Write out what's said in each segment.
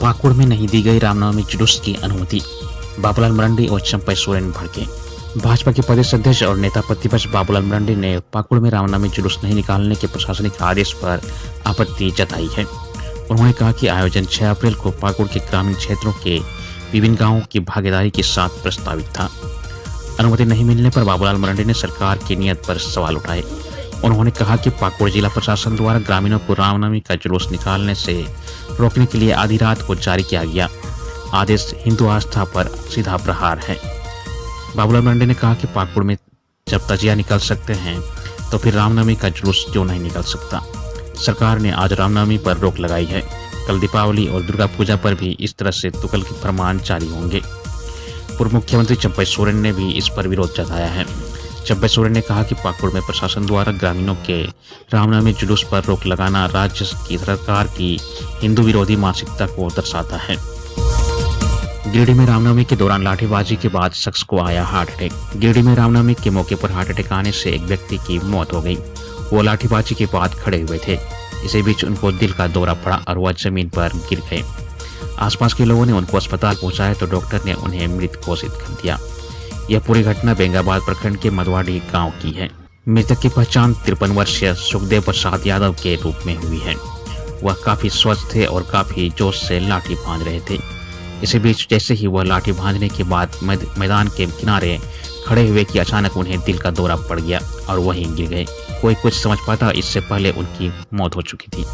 पाकुड़ में नहीं दी गई रामनवमी जुलूस की अनुमति। बाबूलाल मरांडी और चंपई सोरेन भड़के। भाजपा के प्रदेश अध्यक्ष और नेता प्रतिपक्ष बाबूलाल मरांडी ने पाकुड़ में रामनवमी जुलूस नहीं निकालने के प्रशासनिक आदेश पर आपत्ति जताई है। उन्होंने कहा कि आयोजन 6 अप्रैल को पाकुड़ के ग्रामीण क्षेत्रों के विभिन्न गांवों की भागीदारी के साथ प्रस्तावित था। अनुमति नहीं मिलने पर बाबूलाल मरांडी ने सरकार की नीयत पर सवाल उठाए। उन्होंने कहा कि पाकुड़ जिला प्रशासन द्वारा ग्रामीणों को रामनवमी का जुलूस निकालने से रोकने के लिए आधी रात को जारी किया गया आदेश हिंदू आस्था पर सीधा प्रहार है। बाबूलाल मरांडी ने कहा कि पाकुड़ में जब तजिया निकल सकते हैं तो फिर रामनवमी का जुलूस क्यों नहीं निकल सकता। सरकार ने आज रामनवमी पर रोक लगाई है। कल दीपावली और दुर्गा पूजा पर भी इस तरह से तुगल के फरमान जारी होंगे। पूर्व मुख्यमंत्री चंपई सोरेन ने भी इस पर विरोध जताया है। चंपई सोरेन ने कहा कि पाकुड़ में प्रशासन द्वारा ग्रामीणों के रामनवमी जुलूस पर रोक लगाना राज्य की सरकार की हिंदू विरोधी मानसिकता को दर्शाता है। गिरिडीह में रामनवमी के दौरान लाठीबाजी के बाद शख्स को आया हार्ट अटैक। गिरिडीह में रामनवमी के मौके पर हार्ट अटैक आने से एक व्यक्ति की मौत हो गई। वो लाठीबाजी के बाद खड़े हुए थे। इसी बीच उनको दिल का दौरा पड़ा और वह जमीन पर गिर गए। आसपास के लोगों ने उनको अस्पताल पहुंचाया तो डॉक्टर ने उन्हें मृत घोषित कर दिया। यह पूरी घटना बेंगाबाद प्रखंड के मधवाड़ी गांव की है। मृतक की पहचान 53 वर्षीय सुखदेव प्रसाद यादव के रूप में हुई है। वह काफी स्वस्थ थे और काफी जोश से लाठी भांज रहे थे। इसी बीच जैसे ही वह लाठी भांजने के बाद मैदान के किनारे खड़े हुए कि अचानक उन्हें दिल का दौरा पड़ गया और वहीं गिर गए। कोई कुछ समझ पाता इससे पहले उनकी मौत हो चुकी थी।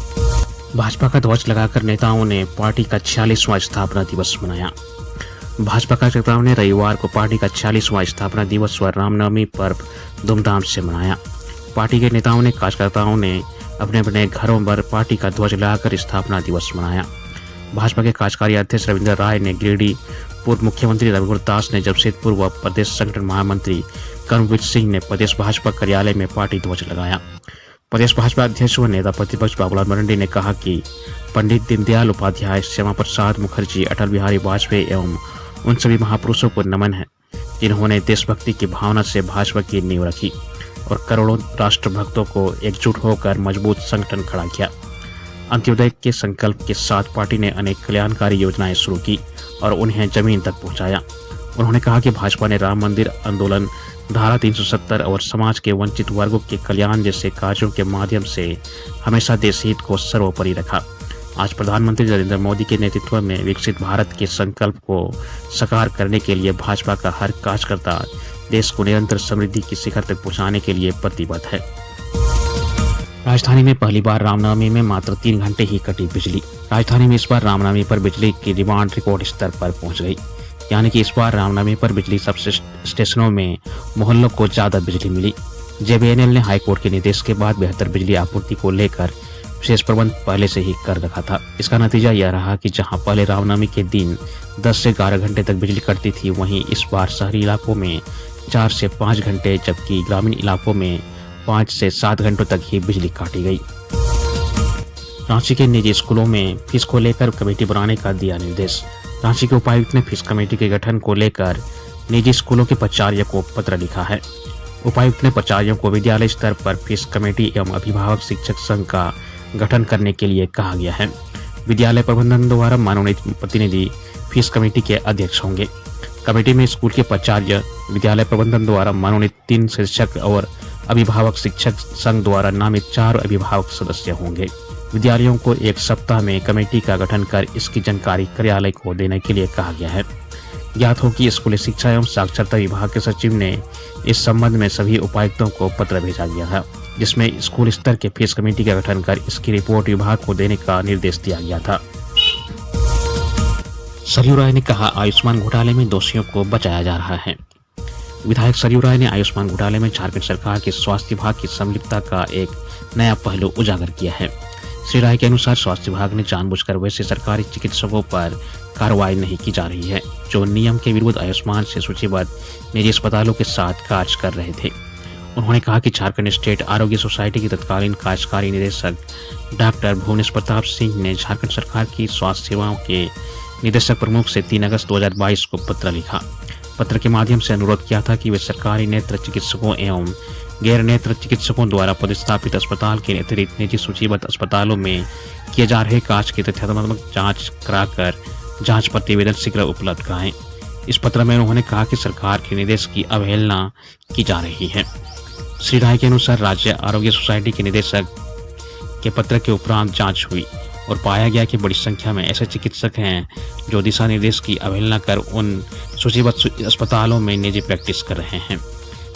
भाजपा का ध्वज लगाकर नेताओं ने पार्टी का 46वां स्थापना दिवस मनाया। भाजपा कार्यकर्ताओं ने रविवार को पार्टी का 46वां स्थापना दिवस व रामनवमी पर्व धूमधाम से मनाया। पार्टी के नेताओं ने कार्यकर्ताओं ने अपने अपने घरों पर पार्टी का ध्वज लगाकर स्थापना दिवस मनाया। भाजपा के कार्यकारी अध्यक्ष रविंद्र राय ने गिरिडीह, पूर्व मुख्यमंत्री रघुवर दास ने जमशेदपुर व प्रदेश संगठन महामंत्री कर्मवीर सिंह ने प्रदेश भाजपा कार्यालय में पार्टी ध्वज लगाया। प्रदेश भाजपा अध्यक्ष व नेता प्रतिपक्ष बाबूलाल मरांडी ने कहा कि पंडित दीनदयाल उपाध्याय, श्यामा प्रसाद मुखर्जी, अटल बिहारी वाजपेयी एवं उन सभी महापुरुषों को नमन है जिन्होंने देशभक्ति की भावना से भाजपा की नींव रखी और करोड़ों राष्ट्रभक्तों को एकजुट होकर मजबूत संगठन खड़ा किया। अंत्योदय के संकल्प के साथ पार्टी ने अनेक कल्याणकारी योजनाएं शुरू की और उन्हें जमीन तक पहुंचाया। उन्होंने कहा कि भाजपा ने राम मंदिर आंदोलन, धारा 370 और समाज के वंचित वर्गों के कल्याण जैसे कार्यों के माध्यम से हमेशा देश हित को सर्वोपरि रखा। आज प्रधानमंत्री नरेंद्र मोदी के नेतृत्व में विकसित भारत के संकल्प को साकार करने के लिए भाजपा का हर कार्यकर्ता देश को निरंतर समृद्धि की शिखर तक पहुंचाने के लिए प्रतिबद्ध है। राजधानी में पहली बार रामनवमी में मात्र 3 घंटे ही कटी बिजली। राजधानी में इस बार रामनवमी पर बिजली की डिमांड रिकॉर्ड स्तर पर पहुंच गई। यानी कि इस बार रामनवमी पर बिजली सब स्टेशनों में मोहल्लों को ज्यादा बिजली मिली। जेबीएनएल ने हाईकोर्ट के निर्देश के बाद बेहतर बिजली आपूर्ति को लेकर विशेष प्रबंध पहले से ही कर रखा था। इसका नतीजा यह रहा कि जहां पहले रामनवमी के दिन 10 से 11 घंटे तक बिजली कटती थी, वहीं इस बार शहरी इलाकों में 4 से 5 घंटे जबकि ग्रामीण इलाकों में 5 से 7 घंटों तक ही बिजली काटी गई। रांची के निजी स्कूलों में फीस को लेकर कमेटी बनाने का दिया निर्देश। रांची के उपायुक्त ने फीस कमेटी के गठन को लेकर निजी स्कूलों के प्राचार्य को पत्र लिखा है। उपायुक्त ने प्राचार्यों को विद्यालय स्तर पर फीस कमेटी एवं अभिभावक शिक्षक संघ का गठन करने के लिए कहा गया है। विद्यालय प्रबंधन द्वारा मनोनीत प्रतिनिधि फीस कमेटी के अध्यक्ष होंगे। कमेटी में स्कूल के प्राचार्य, विद्यालय प्रबंधन द्वारा मनोनीत 3 शिक्षक और अभिभावक शिक्षक संघ द्वारा नामित 4 अभिभावक सदस्य होंगे। विद्यालयों को 1 सप्ताह में कमेटी का गठन कर इसकी जानकारी कार्यालय को देने के लिए कहा गया है। ज्ञात हो कि स्कूली शिक्षा एवं साक्षरता विभाग के सचिव ने इस संबंध में सभी उपायुक्तों को पत्र भेजा गया था, जिसमें स्कूल स्तर के फीस कमेटी का गठन कर इसकी रिपोर्ट विभाग को देने का निर्देश दिया गया था। सरयू राय ने कहा, आयुष्मान घोटाले में दोषियों को बचाया जा रहा है। विधायक सरयू राय ने आयुष्मान घोटाले में झारखंड सरकार के स्वास्थ्य विभाग की संलिप्तता का एक नया पहलू उजागर किया है। श्री राय के अनुसार स्वास्थ्य विभाग ने जानबूझकर वैसे सरकारी चिकित्सकों पर कार्रवाई नहीं की जा रही है जो नियम के विरुद्ध आयुष्मान से सूचीबद्ध निजी अस्पतालों के साथ कार्य कर रहे थे। उन्होंने कहा कि झारखंड स्टेट आरोग्य सोसाइटी के तत्कालीन कार्यकारी निदेशक डॉक्टर भुवनेश प्रताप सिंह ने झारखंड सरकार की स्वास्थ्य सेवाओं के निदेशक प्रमुख से 3 अगस्त 2022 को पत्र लिखा। पत्र के माध्यम से अनुरोध किया था कि वे सरकारी नेत्र चिकित्सकों एवं गैर नेत्र चिकित्सकों द्वारा प्रतिस्थापित अस्पताल के अतिरिक्त निजी सूचीबद्ध अस्पतालों में किए जा रहे काज की तथ्यात्मक जांच कराकर जांच प्रतिवेदन शीघ्र उपलब्ध कराएं। इस पत्र में उन्होंने कहा कि सरकार के निर्देश की अवहेलना की जा रही है। श्री राय के अनुसार राज्य आरोग्य सोसाइटी के निदेशक के पत्र के उपरांत जांच हुई और पाया गया कि बड़ी संख्या में ऐसे चिकित्सक हैं जो दिशा निर्देश की अवहेलना कर उन सूचीबद्ध अस्पतालों में निजी प्रैक्टिस कर रहे हैं।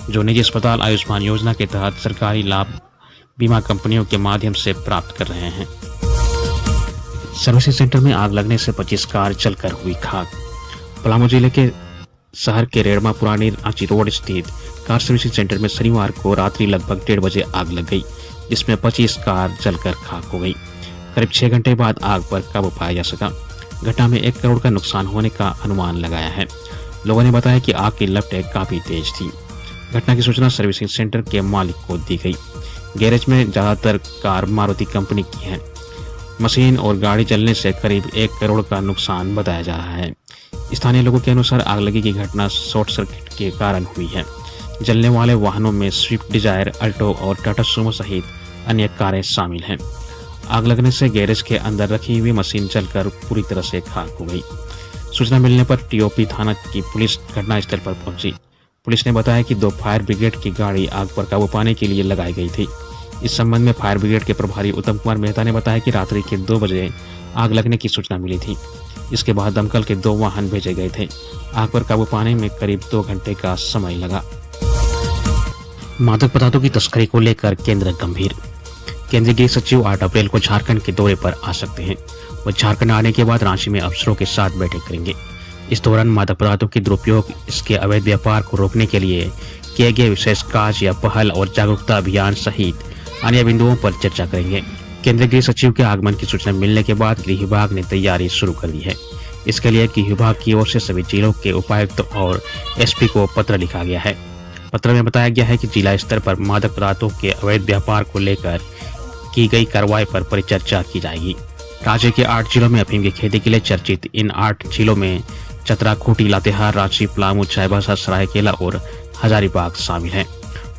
जो निजी अस्पताल आयुष्मान योजना के तहत सरकारी लाभ बीमा कंपनियों के माध्यम से प्राप्त कर रहे हैं। सर्विसिंग सेंटर में आग लगने से 25 कार जलकर हुई खाक। पलामू जिले के शहर के रेड़मा पुरानी रांची रोड स्थित कार सर्विसिंग सेंटर में शनिवार को रात्रि लगभग 1:30 बजे आग लग गई, जिसमें 25 कार जलकर खाक हो गई। करीब 6 घंटे बाद आग पर काबू पाया जा सका। घटना में 1 करोड़ का नुकसान होने का अनुमान लगाया है। लोगों ने बताया कि आग की लपटें काफी तेज थी। घटना की सूचना सर्विसिंग सेंटर के मालिक को दी गई। गैरेज में ज्यादातर कार मारुति कंपनी की है। मशीन और गाड़ी जलने से करीब 1 करोड़ का नुकसान बताया जा रहा है। स्थानीय लोगों के अनुसार आगलगी की घटना शॉर्ट सर्किट के कारण हुई है। जलने वाले वाहनों में स्विफ्ट डिजायर, अल्टो और टाटा सुमो सहित अन्य कारें शामिल हैं। आग लगने से गैरेज के अंदर रखी हुई मशीन जलकर पूरी तरह से खाक हो गई। सूचना मिलने पर टीओपी थाना की पुलिस घटनास्थल पर पहुंची। पुलिस ने बताया कि 2 फायर ब्रिगेड की गाड़ी आग पर काबू पाने के लिए लगाई गई थी। इस संबंध में फायर ब्रिगेड के प्रभारी उत्तम कुमार मेहता ने बताया कि रात्रि के 2 बजे आग लगने की सूचना मिली थी। इसके बाद दमकल के 2 वाहन भेजे गए थे। आग पर काबू पाने में करीब 2 घंटे का समय लगा। मादक पदार्थों की तस्करी को लेकर केंद्र गंभीर। केंद्रीय गृह सचिव 8 अप्रैल को झारखंड के दौरे पर आ सकते हैं। वह झारखंड आने के बाद रांची में अफसरों के साथ बैठक करेंगे। इस दौरान मादक पदार्थों के दुरुपयोग, इसके अवैध व्यापार को रोकने के लिए किए गए विशेष कार्य या पहल और जागरूकता अभियान सहित अन्य बिंदुओं पर चर्चा करेंगे। केंद्रीय गृह सचिव के आगमन की सूचना मिलने के बाद गृह विभाग ने तैयारी शुरू कर दी है। इसके लिए गृह विभाग की ओर से सभी जिलों के उपायुक्त और एसपी को पत्र लिखा गया है। पत्र में बताया गया है कि जिला स्तर पर मादक पदार्थों के अवैध व्यापार को लेकर की गई कार्रवाई पर परिचर्चा की जाएगी। राज्य के 8 जिलों में अफीम की खेती के लिए चर्चित इन 8 जिलों में चतरा, खूंटी, लातेहार, रांची, पलामू, चाईबासा, सरायकेला और हजारीबाग शामिल हैं।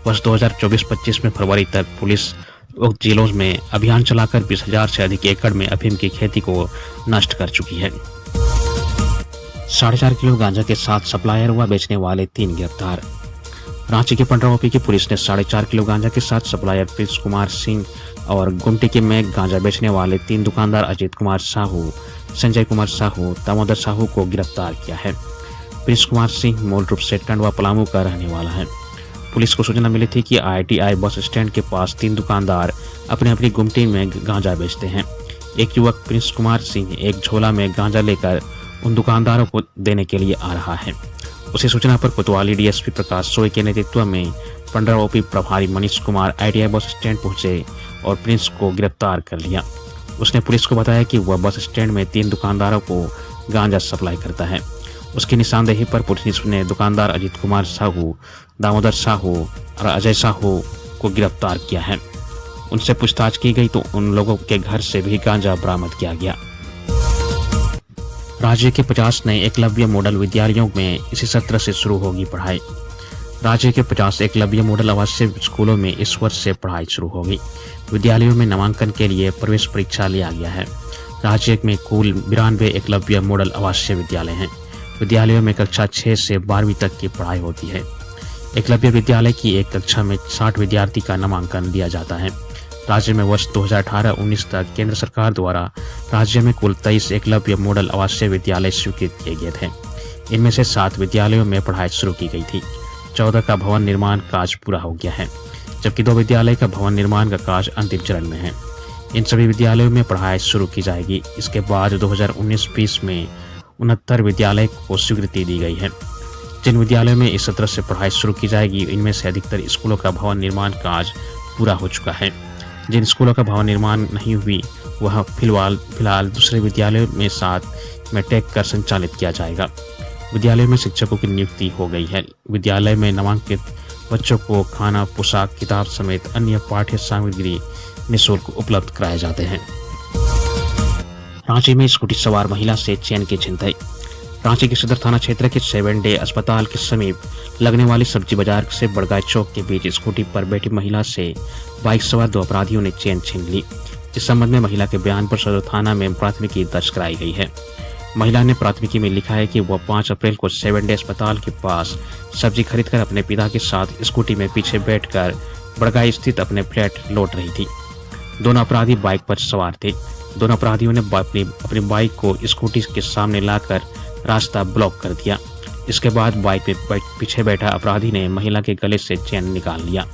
वर्ष 2024-25 में फरवरी तक पुलिस उक्त जिलों में अभियान चलाकर 20,000 से अधिक एकड़ में अफीम की खेती को नष्ट कर चुकी है। 4.5 किलो गांजा के साथ सप्लायर व बेचने वाले 3 गिरफ्तार। रांची के पंडराओपी की पुलिस ने 4.5 किलो गांजा के साथ सप्लायर प्रिंस कुमार सिंह और गुंटी में गांजा बेचने वाले 3 दुकानदार अजीत कुमार साहू, संजय कुमार साहू, दामोदर साहू को गिरफ्तार किया है। प्रिंस कुमार सिंह मूल रूप से टंडवा पलामू का रहने वाला है। पुलिस को सूचना मिली थी कि IITI बस स्टैंड के पास 3 दुकानदार अपनी अपनी गुमटी में गांजा बेचते हैं। एक युवक प्रिंस कुमार सिंह एक झोला में गांजा लेकर उन दुकानदारों को देने के लिए आ रहा है। उसी सूचना पर कोतवाली डीएसपी प्रकाश सोई के नेतृत्व में पंडराओपी प्रभारी Manish Kumar IITI bus stand पहुंचे और प्रिंस को गिरफ्तार कर लिया। उसने पुलिस को बताया कि वह बस स्टैंड में 3 दुकानदारों को गांजा सप्लाई करता है। उसकी निशानदेही पर पुलिस ने दुकानदार अजीत कुमार साहू, दामोदर साहू और अजय साहू को गिरफ्तार किया है। उनसे पूछताछ की गई तो उन लोगों के घर से भी गांजा बरामद किया गया। राज्य के 50 नए एकलव्य मॉडल विद्यालयों में इसी सत्र से शुरू होगी पढ़ाई। राज्य के 50 एकलव्य मॉडल आवासीय स्कूलों में इस वर्ष से पढ़ाई शुरू होगी। विद्यालयों में नामांकन के लिए प्रवेश परीक्षा लिया गया है। राज्य में कुल 92 एकलव्य मॉडल आवासीय विद्यालय हैं। विद्यालयों में कक्षा 6 से 12वीं तक की पढ़ाई होती है। एकलव्य विद्यालय की एक कक्षा में 60 विद्यार्थी का नामांकन दिया जाता है। राज्य में वर्ष 2018-19 तक केंद्र सरकार द्वारा राज्य में कुल 23 एकलव्य मॉडल आवासीय विद्यालय स्वीकृत किए गए थे। इनमें से 7 विद्यालयों में पढ़ाई शुरू की गई थी। 14 का भवन निर्माण कार्य पूरा हो गया है, जबकि 2 विद्यालय का भवन निर्माण का कार्य अंतिम चरण में है। इन सभी विद्यालयों में पढ़ाई शुरू की जाएगी। इसके बाद 2019-20 में 69 विद्यालय को स्वीकृति दी गई है। जिन विद्यालयों में इस सत्र से पढ़ाई शुरू की जाएगी, इनमें से अधिकतर स्कूलों का भवन निर्माण कार्य पूरा हो चुका है। जिन स्कूलों का भवन निर्माण नहीं हुई वह फिलहाल दूसरे विद्यालयों में साथ में टेक कर संचालित किया जाएगा। विद्यालयों में शिक्षकों की नियुक्ति हो गई है। विद्यालय में नामांकित बच्चों को खाना, पोशाक, किताब समेत अन्य पाठ्य सामग्री निःशुल्क उपलब्ध कराए जाते हैं। रांची में स्कूटी सवार महिला से चैन की छिनतई। रांची के सदर थाना क्षेत्र के 7 डे अस्पताल के समीप लगने वाली सब्जी बाजार से बड़गाय चौक के बीच स्कूटी पर बैठी महिला से बाइक सवार 2 अपराधियों ने चेन छीन ली। इस संबंध में महिला के बयान पर सदर थाना में प्राथमिकी दर्ज कराई गई है। महिला ने प्राथमिकी में लिखा है कि वह 5 अप्रैल को 7 डे अस्पताल के पास सब्जी खरीदकर अपने पिता के साथ स्कूटी में पीछे बैठकर बड़गाई स्थित अपने फ्लैट लौट रही थी। दोनों अपराधी बाइक पर सवार थे। दोनों अपराधियों ने अपनी बाइक को स्कूटी के सामने लाकर रास्ता ब्लॉक कर दिया। इसके बाद बाइक पे पीछे बैठा अपराधी ने महिला के गले से चेन निकाल लिया।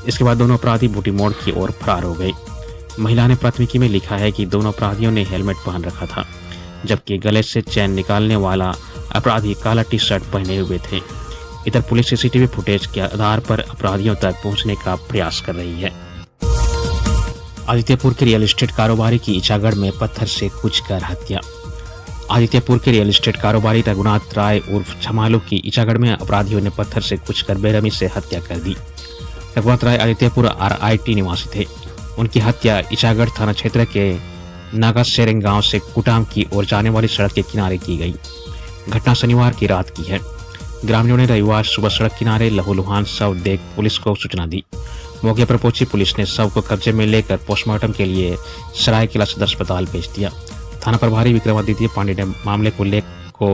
इसके बाद दोनों अपराधी बूटी मोड़ की ओर फरार हो गए। महिला ने प्राथमिकी में लिखा है कि दोनों अपराधियों ने हेलमेट पहन रखा था, जबकि गले से चैन निकालने वाला अपराधी काला टी शर्ट पहने हुए थे। इधर पुलिस सीसीटीवी फुटेज के आधार पर अपराधियों तक पहुंचने का प्रयास कर रही है। आदित्यपुर के रियल एस्टेट कारोबारी की इचागढ़ में पत्थर से कुचकर हत्या। आदित्यपुर के रियल एस्टेट कारोबारी रघुनाथ राय उर्फ छमालू की इचागढ़ में अपराधियों ने पत्थर से कुचकर बेरहमी से हत्या कर दी। रघुनाथ राय आदित्यपुर RIT निवासी थे। उनकी हत्या इचागढ़ थाना क्षेत्र के नागा सेरेंग गांव से कुटाम की ओर जाने वाली सड़क के किनारे की गई। घटना शनिवार की रात की है। ग्रामीणों ने रविवार सुबह सड़क किनारे लहूलुहान शव देख पुलिस को सूचना दी। मौके पर पहुंची पुलिस ने शव को कब्जे में लेकर पोस्टमार्टम के लिए सरायकेला सदर अस्पताल भेज दिया। थाना प्रभारी विक्रमादित्य पांडे ने मामले को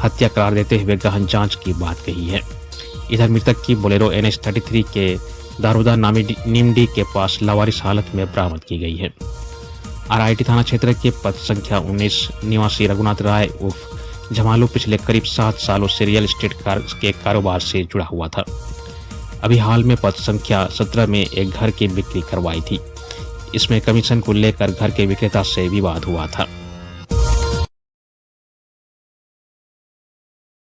हत्या करार देते हुए गहन जांच की बात कही है। इधर मृतक की बोलेरो NH 33 के दारोदा नीमडी के पास लावारिस हालत में बरामद की गई है। RIT थाना क्षेत्र के पद संख्या 19 निवासी रघुनाथ राय उर्फ झमालू पिछले करीब 7 सालों से रियल एस्टेट के कारोबार से जुड़ा हुआ था। अभी हाल में पद संख्या 17 में एक घर की बिक्री करवाई थी। इसमें कमीशन को लेकर घर के विक्रेता से विवाद हुआ था।